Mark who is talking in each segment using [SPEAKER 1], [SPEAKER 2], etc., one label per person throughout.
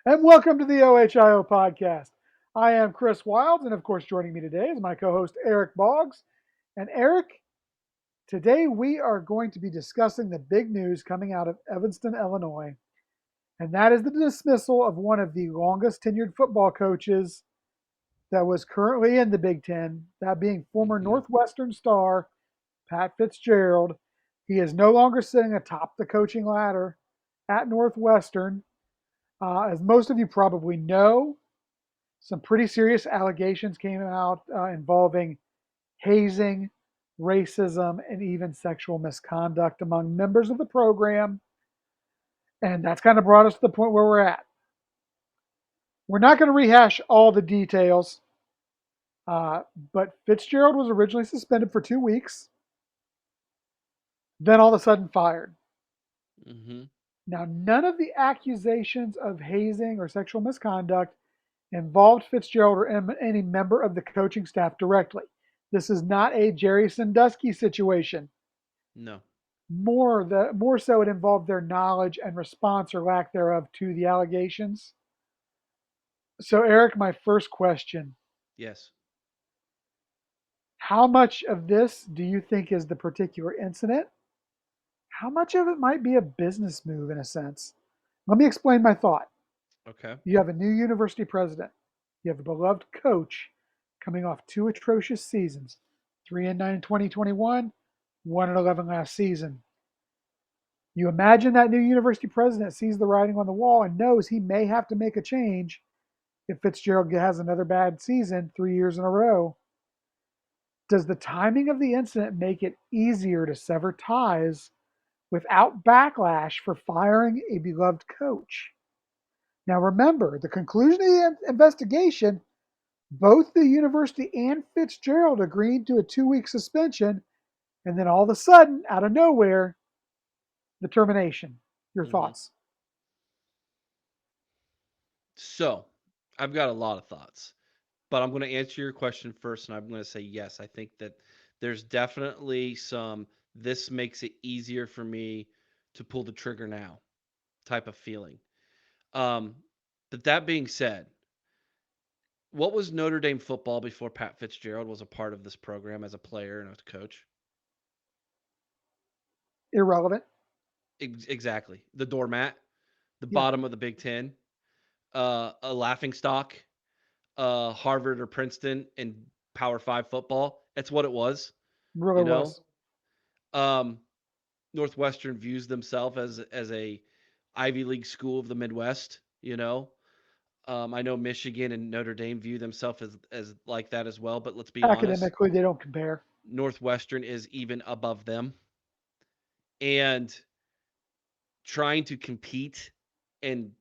[SPEAKER 1] And welcome to the OHIO podcast. I am Chris Wilds, and of course, joining me today is my co host, Eric Boggs. And Eric, today we are going to be discussing the big news coming out of Evanston, Illinois, and that is the dismissal of one of the longest tenured football coaches that was currently in the Big Ten, that being former
[SPEAKER 2] hmm
[SPEAKER 1] Northwestern star Pat Fitzgerald. He is no longer sitting atop the coaching ladder at Northwestern. As most of you probably know, some pretty serious allegations came out involving hazing, racism, and even sexual misconduct among members of the program. And that's kind of brought us to the point where we're at. We're not going to rehash all the details, uh, but Fitzgerald was originally suspended for 2 weeks, then all of a sudden fired.
[SPEAKER 2] hmm
[SPEAKER 1] Now, none of the accusations of hazing or sexual misconduct involved Fitzgerald or any member of the coaching staff directly. This is not a Jerry Sandusky situation.
[SPEAKER 2] No.
[SPEAKER 1] More so, it involved their knowledge and response or lack thereof to the allegations. So, Eric, my first question:
[SPEAKER 2] Yes.
[SPEAKER 1] how much of this do you think is the particular incident? How much of it might be a business move in a sense? Let me explain my thought.
[SPEAKER 2] Okay.
[SPEAKER 1] You have a new university president. You have a beloved coach coming off two atrocious seasons, 3-9 in 2021, 1-11 last season. You imagine that new university president sees the writing on the wall and knows he may have to make a change if Fitzgerald has another bad season 3 years in a row. Does the timing of the incident make it easier to sever ties without backlash for firing a beloved coach? Now, remember, the conclusion of the investigation, both the university and Fitzgerald agreed to a 2 week suspension, and then all of a sudden, out of nowhere, the termination. Your
[SPEAKER 2] hmm
[SPEAKER 1] thoughts?
[SPEAKER 2] So, I've got a lot of thoughts, but I'm going to answer your question first, and I'm going to say yes. I think that there's definitely some. This makes it easier for me to pull the trigger now type of feeling. Um, but that being said, what was Notre Dame football before Pat Fitzgerald was a part of this program as a player and a coach?
[SPEAKER 1] Irrelevant.
[SPEAKER 2] Exactly. The doormat, the
[SPEAKER 1] Yeah,
[SPEAKER 2] bottom of the Big Ten, a laughing stock, Harvard or Princeton in Power Five football. That's what it was,
[SPEAKER 1] really
[SPEAKER 2] you know.
[SPEAKER 1] was.
[SPEAKER 2] Um, Northwestern views themselves as a Ivy League school of the Midwest. I know Michigan and Notre Dame view themselves as like that as well. But let's be honest,
[SPEAKER 1] Academically, they don't compare.
[SPEAKER 2] Northwestern is even above them, and trying to compete in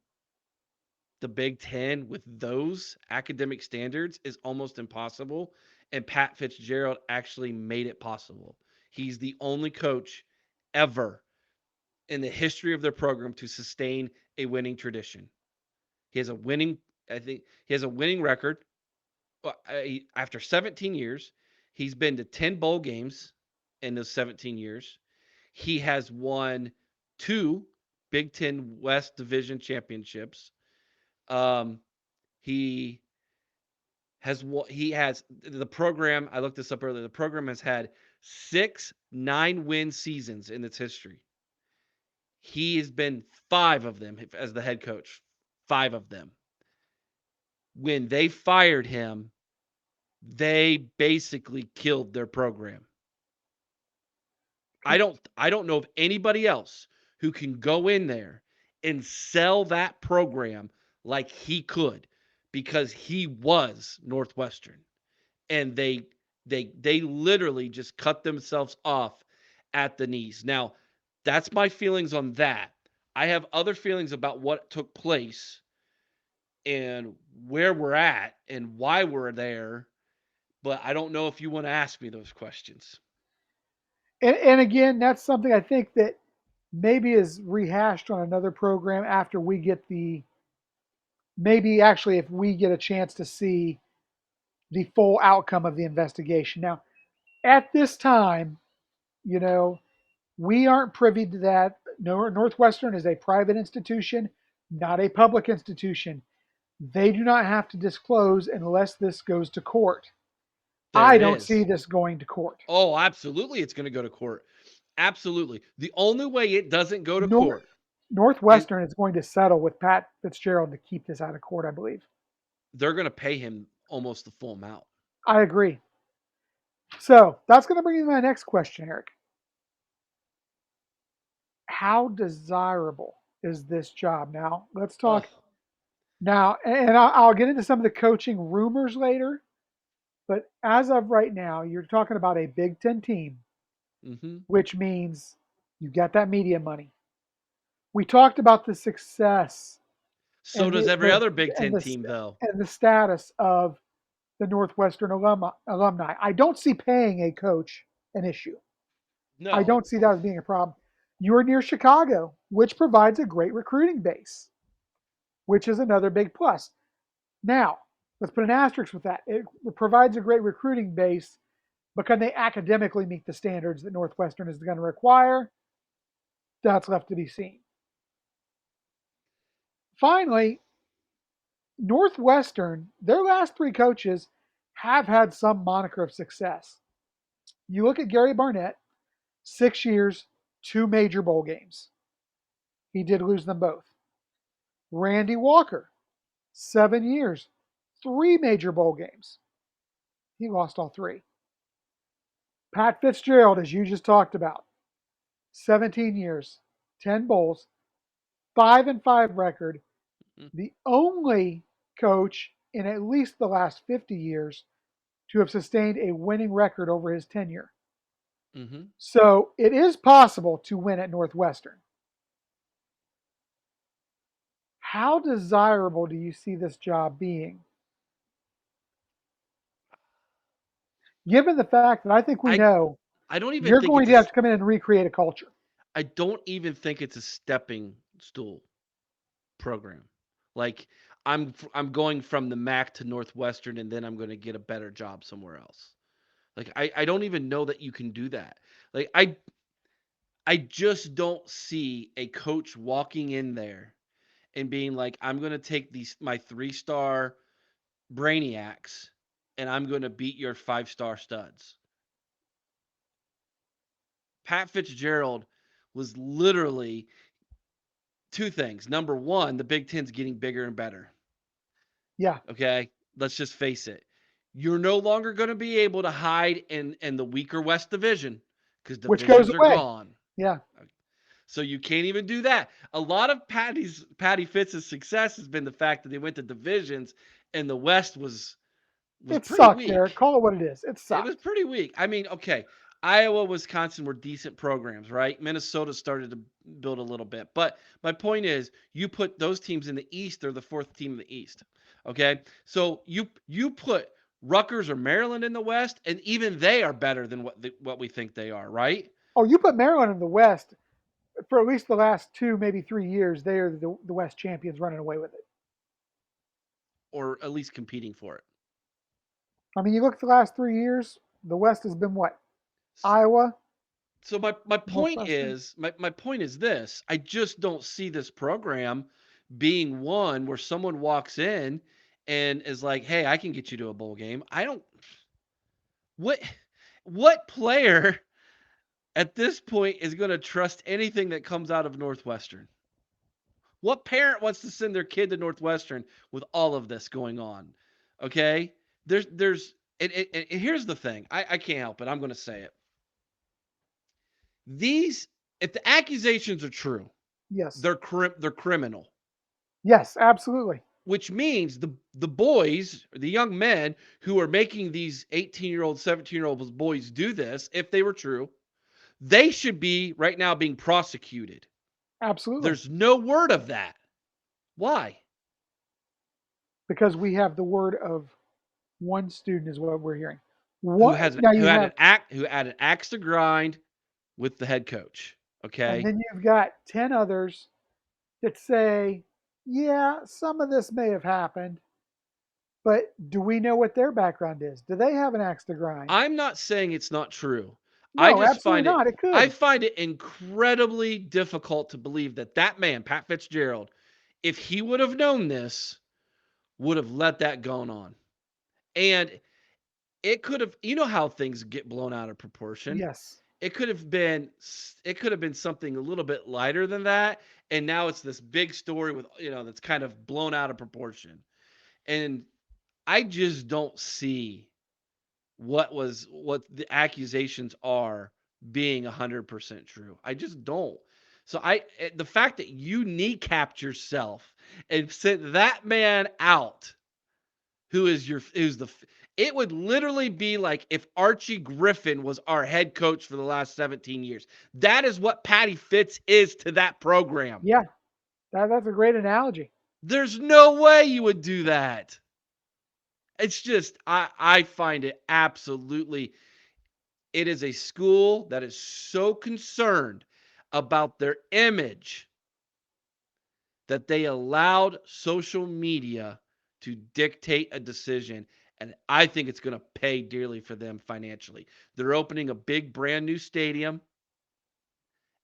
[SPEAKER 2] the Big Ten with those academic standards is almost impossible. And Pat Fitzgerald actually made it possible. He's the only coach ever in the history of their program to sustain a winning tradition. He has a winning, I think, he has a winning record. After 17 years, he's been to 10 bowl games in those 17 years. He has won two Big Ten West Division championships. Um, he he has the program. I looked this up earlier. The program has had 6 9-win seasons in its history. He has been 5 of them as the head coach. 5 of them. When they fired him, they basically killed their program. I don't know of anybody else who can go in there and sell that program like he could, because he was Northwestern, and they literally just cut themselves off at the knees. Now, that's my feelings on that. I have other feelings about what took place and where we're at and why we're there, but I don't know if you want to ask me those questions.
[SPEAKER 1] And again, that's something I think that maybe is rehashed on another program after we get the maybe actually if we get a chance to see the full outcome of the investigation. Now, at this time, you know, we aren't privy to that. Northwestern is a private institution. not a public institution. They do not have to disclose unless this goes to court.
[SPEAKER 2] There
[SPEAKER 1] I
[SPEAKER 2] it
[SPEAKER 1] don't see
[SPEAKER 2] is.
[SPEAKER 1] this going to court.
[SPEAKER 2] Oh, absolutely, it's going to go to court. Absolutely. The only way it doesn't go to
[SPEAKER 1] Nor-
[SPEAKER 2] court is
[SPEAKER 1] Northwestern is going to settle with Pat Fitzgerald to keep this out of court, I believe.
[SPEAKER 2] they're going to pay him almost the full amount.
[SPEAKER 1] I agree. So that's going to bring me to my next question, Eric. How desirable is this job? Now, let's
[SPEAKER 2] Oh,
[SPEAKER 1] talk now, and I'll get into some of the coaching rumors later. But as of right now, you're talking about a Big Ten team,
[SPEAKER 2] mhm.
[SPEAKER 1] which means you get that media money. We talked about the success
[SPEAKER 2] So
[SPEAKER 1] and
[SPEAKER 2] does
[SPEAKER 1] the,
[SPEAKER 2] every
[SPEAKER 1] the
[SPEAKER 2] other Big
[SPEAKER 1] and
[SPEAKER 2] Ten
[SPEAKER 1] the
[SPEAKER 2] team, though.
[SPEAKER 1] and the status of the Northwestern alumni. I don't see paying a coach an issue. I
[SPEAKER 2] No.
[SPEAKER 1] don't see that as being a problem. You're near Chicago, which provides a great recruiting base, which is another big plus. Now, let's put an asterisk with that. It provides a great recruiting base, but can they academically meet the standards that Northwestern is going to require? That's left to be seen. Finally, Northwestern, their last three coaches have had some moniker of success. You look at Gary Barnett, 6 years, two major bowl games. He did lose them both. Randy Walker, 7 years, three major bowl games. He lost all three. Pat Fitzgerald, as you just talked about, 17 years, 10 bowls, 5-5 record,
[SPEAKER 2] Mhm.
[SPEAKER 1] the only coach in at least the last 50 years to have sustained a winning record over his tenure.
[SPEAKER 2] Mhm.
[SPEAKER 1] So it is possible to win at Northwestern. How desirable do you see this job being? Given the fact that I think we
[SPEAKER 2] I
[SPEAKER 1] know
[SPEAKER 2] I don't even
[SPEAKER 1] you're
[SPEAKER 2] think
[SPEAKER 1] going
[SPEAKER 2] it's
[SPEAKER 1] to have to come in and recreate a culture.
[SPEAKER 2] I don't even think it's a stepping stool program. Like I'm going from the MAC to Northwestern and then I'm going to get a better job somewhere else. Like I don't even know that you can do that. Like I just don't see a coach walking in there and being like, I'm going to take these my 3-star brainiacs and I'm going to beat your 5-star studs. Pat Fitzgerald was literally two things. Number one, the Big Ten's getting bigger and better.
[SPEAKER 1] Yeah,
[SPEAKER 2] Okay, let's just face it. You're no longer going to be able to hide in the weaker West Division because
[SPEAKER 1] which goes
[SPEAKER 2] divisions are
[SPEAKER 1] away.
[SPEAKER 2] gone.
[SPEAKER 1] Yeah,
[SPEAKER 2] So you can't even do that. A lot of Patty Fitz's success has been the fact that they went to divisions and the West was
[SPEAKER 1] it
[SPEAKER 2] pretty
[SPEAKER 1] sucked, Eric.
[SPEAKER 2] weak.
[SPEAKER 1] Call it what it is. It
[SPEAKER 2] It was
[SPEAKER 1] sucked.
[SPEAKER 2] pretty weak. I mean, okay, Iowa, Wisconsin were decent programs, right? Minnesota started to build a little bit. But my point is, you put those teams in the East, they're the fourth team in the East. Okay? So you put Rutgers or Maryland in the West, and even they are better than what we think they are, right?
[SPEAKER 1] Oh, you put Maryland in the West for at least the last 2, maybe 3 years. They are the West champions running away with it.
[SPEAKER 2] Or at least competing for it.
[SPEAKER 1] I mean, you look at the last 3 years, the West has been what? Iowa,
[SPEAKER 2] So my point
[SPEAKER 1] Northwestern.
[SPEAKER 2] is my point is this. I just don't see this program being one where someone walks in and is like, "Hey, I can get you to a bowl game." I don't what what player at this point is going to trust anything that comes out of Northwestern? What parent wants to send their kid to Northwestern with all of this going on? Okay? There's and here's the thing. I can't help it. I'm going to say it. These if the accusations are true,
[SPEAKER 1] Yes.
[SPEAKER 2] they're criminal,
[SPEAKER 1] Yes, absolutely.
[SPEAKER 2] which means the boys, the young men who are making these 18-year-old, 17-year-old boys do this, if they were true, they should be right now being prosecuted.
[SPEAKER 1] Absolutely.
[SPEAKER 2] There's no word of that. Why?
[SPEAKER 1] Because we have the word of one student is what we're hearing. What now
[SPEAKER 2] Who
[SPEAKER 1] you
[SPEAKER 2] had
[SPEAKER 1] have
[SPEAKER 2] an act who had an axe to grind with the head coach.
[SPEAKER 1] and
[SPEAKER 2] Okay.
[SPEAKER 1] then you've got 10 others that say, yeah, some of this may have happened, but do we know what their background is? Do they have an axe to grind?
[SPEAKER 2] I'm not saying it's not true. I
[SPEAKER 1] No,
[SPEAKER 2] just
[SPEAKER 1] absolutely
[SPEAKER 2] find it
[SPEAKER 1] not. It
[SPEAKER 2] I
[SPEAKER 1] could.
[SPEAKER 2] find it incredibly difficult to believe that that man, Pat Fitzgerald, if he would have known this, would have let that gone on. And it could have, you know how things get blown out of proportion.
[SPEAKER 1] Yes.
[SPEAKER 2] It could have been something a little bit lighter than that, and now it's this big story with, that's kind of blown out of proportion. And I just don't see what the accusations are being 100% true. I just don't. So the fact that you kneecapped yourself and sent that man out, who's the it would literally be like if Archie Griffin was our head coach for the last 17 years. That is what Patty Fitz is to that program.
[SPEAKER 1] Yeah, that's a great analogy.
[SPEAKER 2] There's no way you would do that. It's just I find it absolutely, it is a school that is so concerned about their image that they allowed social media to dictate a decision. And I think it's going to pay dearly for them financially. They're opening a big brand new stadium,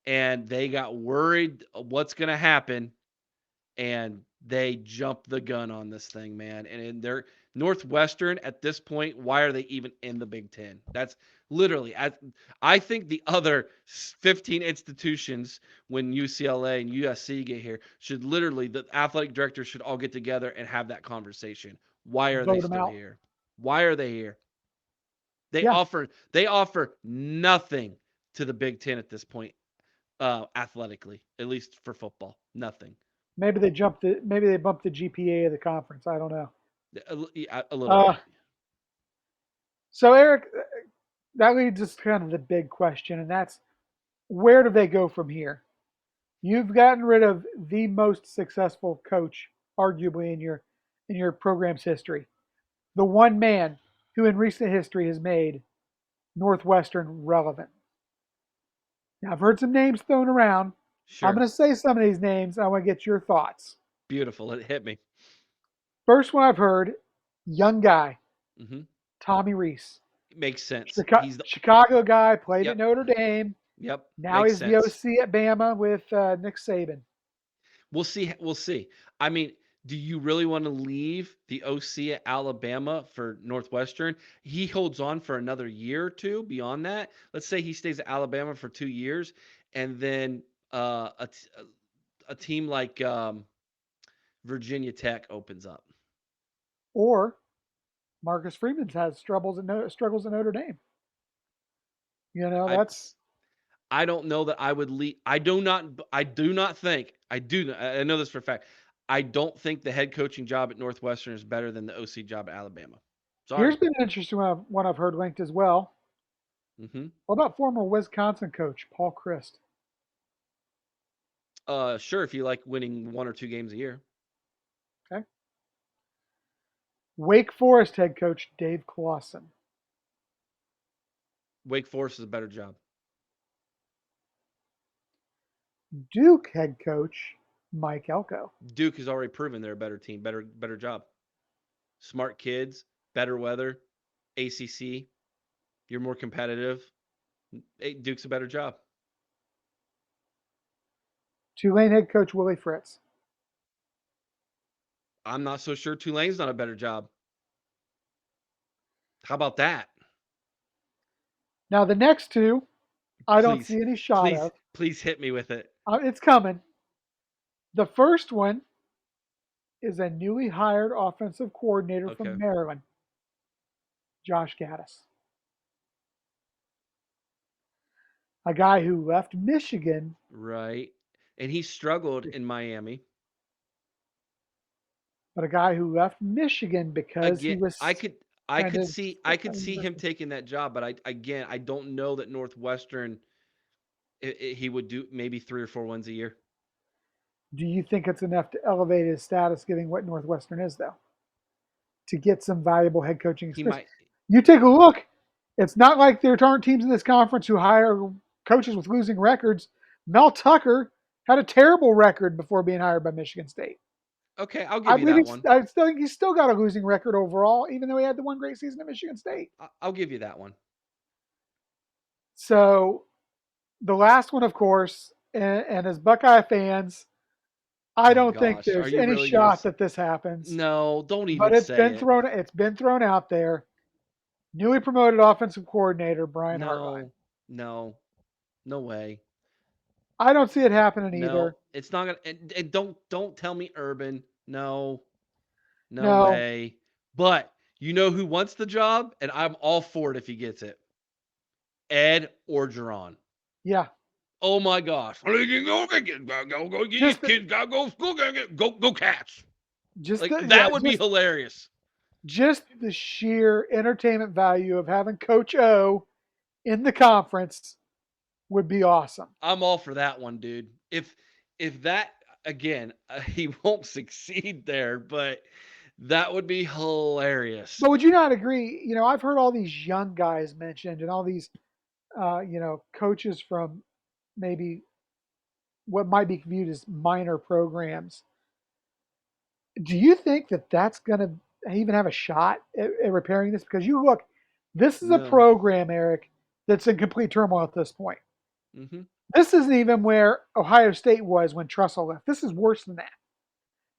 [SPEAKER 2] and they got worried what's going to happen, and they jumped the gun on this thing, man. And they're Northwestern at this point. Why are they even in the Big Ten? That's literally, I think the other 15 institutions, when UCLA and USC get here, should literally, the athletic directors should all get together and have that conversation. Why are they
[SPEAKER 1] Vote them
[SPEAKER 2] still
[SPEAKER 1] out.
[SPEAKER 2] here? Why are they here? They
[SPEAKER 1] Yeah,
[SPEAKER 2] offer they offer nothing to the Big Ten at this point, athletically, at least for football. Nothing.
[SPEAKER 1] maybe they bumped the GPA of the conference. I don't know.
[SPEAKER 2] A little
[SPEAKER 1] Uh,
[SPEAKER 2] bit.
[SPEAKER 1] so Eric, that leads us to kind of the big question, and that's where do they go from here? You've gotten rid of the most successful coach, arguably in your program's history, the one man who in recent history has made Northwestern relevant. Now I've heard some names thrown around. I'm
[SPEAKER 2] Sure.
[SPEAKER 1] going to say some of these names. I want to get your thoughts.
[SPEAKER 2] Beautiful. It hit me.
[SPEAKER 1] First one I've heard, young guy,
[SPEAKER 2] Mhm.
[SPEAKER 1] Tommy Reese,
[SPEAKER 2] It makes sense. He's the
[SPEAKER 1] Chicago guy, played at
[SPEAKER 2] Yep,
[SPEAKER 1] Notre Dame.
[SPEAKER 2] yep,
[SPEAKER 1] Now
[SPEAKER 2] makes
[SPEAKER 1] he's the
[SPEAKER 2] sense.
[SPEAKER 1] OC at Bama with Nick Saban.
[SPEAKER 2] We'll see. I mean, do you really wanna leave the OC at Alabama for Northwestern? He holds on for another year or 2 beyond that. Let's say he stays at Alabama for 2 years, and then, a team like, Virginia Tech opens up.
[SPEAKER 1] Or Marcus Freeman has struggles at Notre Dame. You know,
[SPEAKER 2] I
[SPEAKER 1] that's
[SPEAKER 2] I don't know that I would leave. I do not think. I know this for a fact. I don't think the head coaching job at Northwestern is better than the OC job at Alabama.
[SPEAKER 1] here's
[SPEAKER 2] Sorry.
[SPEAKER 1] been an interesting one I've heard linked as well.
[SPEAKER 2] Mhm.
[SPEAKER 1] What about former Wisconsin coach Paul Christ?
[SPEAKER 2] Sure, if you like winning 1 or 2 games a year.
[SPEAKER 1] Okay. Wake Forest head coach Dave Clawson.
[SPEAKER 2] Wake Forest is a better job.
[SPEAKER 1] Duke head coach Mike Elko.
[SPEAKER 2] Duke has already proven they're a better team, better job. Smart kids, better weather, ACC. You're more competitive. Duke's a better job.
[SPEAKER 1] Tulane head coach Willie Fritz.
[SPEAKER 2] I'm not so sure Tulane's not a better job. How about that?
[SPEAKER 1] Now the next two, I don't
[SPEAKER 2] Please,
[SPEAKER 1] see any shot
[SPEAKER 2] please,
[SPEAKER 1] of.
[SPEAKER 2] please hit me with it.
[SPEAKER 1] It's coming. The first one is a newly hired offensive coordinator from
[SPEAKER 2] Okay.
[SPEAKER 1] Maryland, Josh Gaddis, a guy who left Michigan,
[SPEAKER 2] Right. And he struggled in Miami.
[SPEAKER 1] but a guy who left Michigan because
[SPEAKER 2] Again,
[SPEAKER 1] he
[SPEAKER 2] I
[SPEAKER 1] was
[SPEAKER 2] could I
[SPEAKER 1] kind
[SPEAKER 2] could
[SPEAKER 1] of
[SPEAKER 2] see I
[SPEAKER 1] stuck
[SPEAKER 2] could
[SPEAKER 1] on
[SPEAKER 2] see him
[SPEAKER 1] university.
[SPEAKER 2] taking that job, but I don't know that Northwestern, he would do maybe 3 or 4 wins a year.
[SPEAKER 1] Do you think it's enough to elevate his status, given what Northwestern is, though, to get some valuable head coaching
[SPEAKER 2] He
[SPEAKER 1] experience?
[SPEAKER 2] might.
[SPEAKER 1] You take a look. It's not like there aren't teams in this conference who hire coaches with losing records. Mel Tucker had a terrible record before being hired by Michigan State.
[SPEAKER 2] Okay, I'll
[SPEAKER 1] I
[SPEAKER 2] give you
[SPEAKER 1] believe
[SPEAKER 2] that one.
[SPEAKER 1] I still think he's still got a losing record overall, even though he had the one great season at Michigan State.
[SPEAKER 2] I'll give you that one.
[SPEAKER 1] So the last one, of course, and as Buckeye fans, I
[SPEAKER 2] Oh
[SPEAKER 1] don't think
[SPEAKER 2] gosh, are
[SPEAKER 1] there's
[SPEAKER 2] you
[SPEAKER 1] any
[SPEAKER 2] really gonna?
[SPEAKER 1] shot that this happens,
[SPEAKER 2] No, don't
[SPEAKER 1] but
[SPEAKER 2] even say it.
[SPEAKER 1] it's been thrown out there. Newly promoted offensive coordinator Brian Hartline.
[SPEAKER 2] No, no, no way.
[SPEAKER 1] I don't see it happening
[SPEAKER 2] No,
[SPEAKER 1] either.
[SPEAKER 2] it's not gonna. And don't tell me Urban. No, no
[SPEAKER 1] No,
[SPEAKER 2] way. But you know who wants the job, and I'm all for it if he gets it. Ed Orgeron.
[SPEAKER 1] yeah,
[SPEAKER 2] Oh my gosh. Go, these
[SPEAKER 1] just
[SPEAKER 2] kids gotta go school, go Cats.
[SPEAKER 1] just
[SPEAKER 2] Like
[SPEAKER 1] the yeah,
[SPEAKER 2] that would be hilarious.
[SPEAKER 1] just the sheer entertainment value of having Coach O in the conference would be awesome.
[SPEAKER 2] I'm all for that one, dude. If that again, he won't succeed there, but that would be hilarious.
[SPEAKER 1] But would you not agree? I've heard all these young guys mentioned and all these, coaches from maybe what might be viewed as minor programs. Do you think that that's going to even have a shot at repairing this? Because you look, this is a
[SPEAKER 2] No.
[SPEAKER 1] program, Eric, that's in complete turmoil at this point.
[SPEAKER 2] Mhm.
[SPEAKER 1] This isn't even where Ohio State was when Tressel left. This is worse than that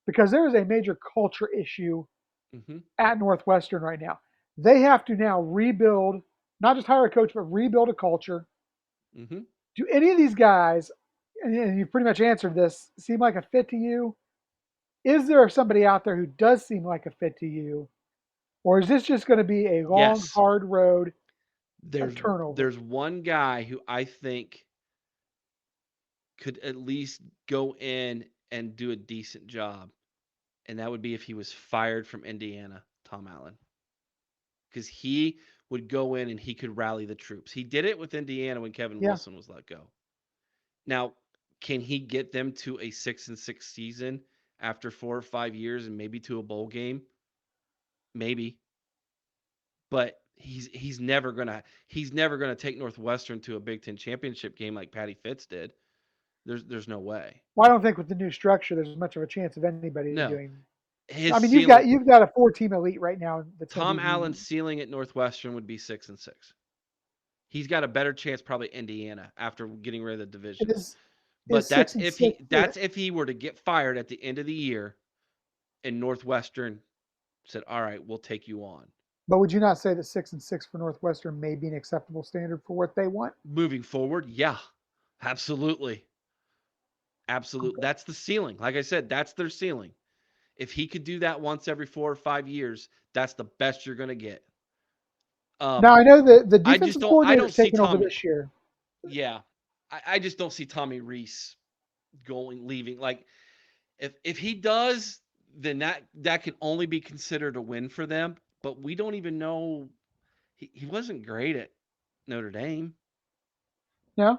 [SPEAKER 1] because there is a major culture issue
[SPEAKER 2] Mhm.
[SPEAKER 1] at Northwestern right now. They have to now rebuild, not just hire a coach, but rebuild a culture.
[SPEAKER 2] Mhm.
[SPEAKER 1] Do any of these guys, and you've pretty much answered this, seem like a fit to you? Is there somebody out there who does seem like a fit to you? Or is this just going to be a long,
[SPEAKER 2] Yes.
[SPEAKER 1] hard road of
[SPEAKER 2] There's
[SPEAKER 1] turnover?
[SPEAKER 2] there's one guy who I think could at least go in and do a decent job, and that would be if he was fired from Indiana, Tom Allen. Because he would go in and he could rally the troops. He did it with Indiana when Kevin
[SPEAKER 1] Yeah.
[SPEAKER 2] Wilson was let go. Now, can he get them to a 6-6 season after 4 or 5 years and maybe to a bowl game? Maybe, but he's never gonna take Northwestern to a Big Ten championship game like Patty Fitz did. There's no way.
[SPEAKER 1] Well, I don't think with the new structure there's much of a chance of anybody
[SPEAKER 2] No,
[SPEAKER 1] doing. I
[SPEAKER 2] his
[SPEAKER 1] mean,
[SPEAKER 2] ceiling,
[SPEAKER 1] you've got a 4-team elite right now that's going to
[SPEAKER 2] Tom
[SPEAKER 1] be the.
[SPEAKER 2] Allen's ceiling at Northwestern would be 6-6. He's got a better chance probably Indiana after getting rid of the division.
[SPEAKER 1] Is
[SPEAKER 2] But
[SPEAKER 1] six and six.
[SPEAKER 2] that's if he were to get fired at the end of the year and Northwestern said, "All right, we'll take you on."
[SPEAKER 1] But would you not say that 6-6 for Northwestern may be an acceptable standard for what they want?
[SPEAKER 2] Moving forward, yeah. Absolutely. Absolutely.
[SPEAKER 1] Okay.
[SPEAKER 2] That's the ceiling. Like I said, that's their ceiling. If he could do that once every 4 or 5 years, that's the best you're going to get.
[SPEAKER 1] Now
[SPEAKER 2] Um
[SPEAKER 1] I know that the
[SPEAKER 2] I just
[SPEAKER 1] defensive
[SPEAKER 2] don't I
[SPEAKER 1] coordinator
[SPEAKER 2] don't
[SPEAKER 1] is
[SPEAKER 2] see
[SPEAKER 1] taking over
[SPEAKER 2] Tommy.
[SPEAKER 1] this year.
[SPEAKER 2] Yeah. I just don't see Tommy Reese leaving. Like if he does, then that can only be considered a win for them. But we don't even know he wasn't great at Notre Dame.
[SPEAKER 1] Yeah.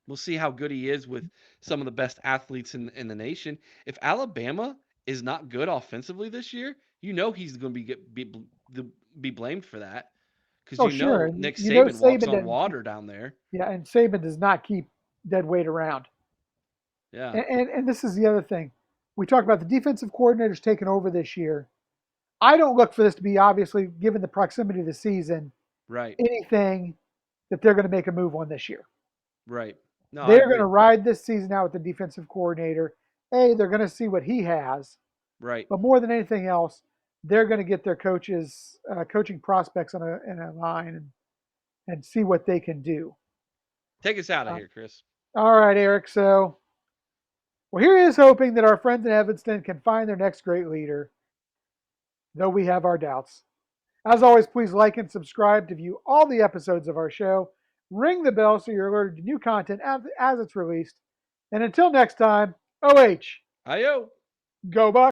[SPEAKER 2] We'll see how good he is with some of the best athletes in the nation. If Alabama is not good offensively this year, you know he's going to be blamed for that because
[SPEAKER 1] Oh, sure. And
[SPEAKER 2] Nick
[SPEAKER 1] you know
[SPEAKER 2] Saban walks
[SPEAKER 1] Saban
[SPEAKER 2] on
[SPEAKER 1] doesn't.
[SPEAKER 2] water down there.
[SPEAKER 1] Yeah, and Saban does not keep dead weight around.
[SPEAKER 2] Yeah,
[SPEAKER 1] And this is the other thing. We talk about the defensive coordinators taking over this year. I don't look for this to be obviously, given the proximity of the season,
[SPEAKER 2] right,
[SPEAKER 1] anything that they're going to make a move on this year.
[SPEAKER 2] right. No, I
[SPEAKER 1] They're going to
[SPEAKER 2] agree.
[SPEAKER 1] ride this season out with the defensive coordinator. They're going to see what he has,
[SPEAKER 2] Right.
[SPEAKER 1] but more than anything else, they're going to get their coaching prospects in a line and see what they can do.
[SPEAKER 2] Take us out of
[SPEAKER 1] Uh,
[SPEAKER 2] here, Chris.
[SPEAKER 1] all right, Eric. So, well, here is hoping that our friends in Evanston can find their next great leader, though we have our doubts. As always, please like and subscribe to view all the episodes of our show. Ring the bell so you're alerted to new content as it's released. And until next time, OH,
[SPEAKER 2] Ayo.
[SPEAKER 1] go Bucks.